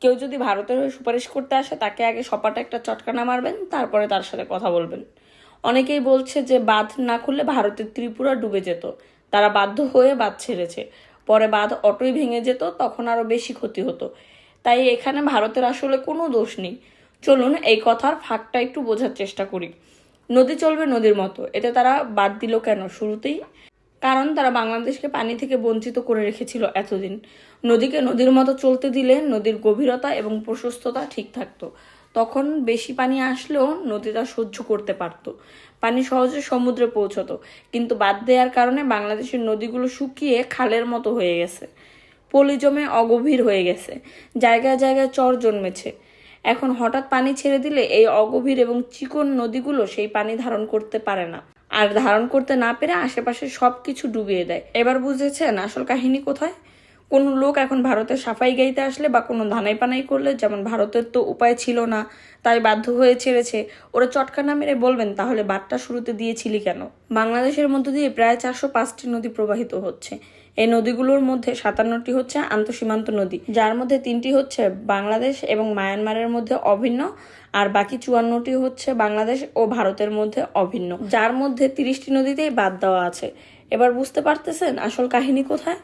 কেউ যদি ভারতের হয়ে সুপারিশ করতে আসে তাকে আগে সপাটে একটা চটকানা মারবেন, তারপরে তার সাথে কথা বলবেন। অনেকেই বলছে যে বাঁধ না খুললে ভারতের ত্রিপুরা ডুবে যেত, তারা বাধ্য হয়ে বাঁধ ছেড়েছে, পরে বাঁধ অটোই ভেঙে যেত, তখন আরো বেশি ক্ষতি হতো। তাই এখানে ভারতের আসলে কোনো দোষ নেই। চলুন এই কথার ফাঁকটা একটু বোঝার চেষ্টা করি। নদী চলবে নদীর মতো, এতে তারা বাদ দিল কেন শুরুতেই? কারণ তারা বাংলাদেশকে পানি থেকে বঞ্চিত করে রেখেছিল এতদিন। নদীকে নদীর মতো চলতে দিলে নদীর গভীরতা এবং প্রশস্ততা ঠিক থাকতো। তখন বেশি পানি আসলেও নদীটা সহ্য করতে পারত, পানি সহজে সমুদ্রে পৌঁছতো। কিন্তু বাদ দেওয়ার কারণে বাংলাদেশের নদীগুলো শুকিয়ে খালের মতো হয়ে গেছে, পলি জমে অগভীর হয়ে গেছে, জায়গায় জায়গায় চর জন্মেছে। এখন হঠাৎ পানি ছেড়ে দিলে এই অগভীর এবং চিকন নদীগুলো সেই পানি ধারণ করতে পারে না, আর ধারণ করতে না পেরে আশেপাশে সবকিছু ডুবিয়ে দেয়। এবার বুঝেছেন আসল কাহিনী কোথায়? কোনো লোক এখন ভারতের সাফাই গাইতে আসলে বা কোনো ধানাই পানাই করলে, যেমন ভারতের তো উপায় ছিল না তাই বাধ্য হয়ে ছেড়েছে, ওরা চটকানা মেরে বলবেন তাহলে বাঁধটা শুরুতে দিয়েছিলি কেন? বাংলাদেশের মধ্য দিয়ে প্রায় 405টি নদী প্রবাহিত হচ্ছে। এই নদীগুলোর মধ্যে 57টি হচ্ছে আন্তঃসীমান্ত নদী, যার মধ্যে 3টি হচ্ছে বাংলাদেশ এবং মায়ানমারের মধ্যে অভিন্ন, আর বাকি 54টি হচ্ছে বাংলাদেশ ও ভারতের মধ্যে অভিন্ন, যার মধ্যে 30টি নদীতেই বাদ দেওয়া আছে। এবার বুঝতে পারতেছেন আসল কাহিনী কোথায়?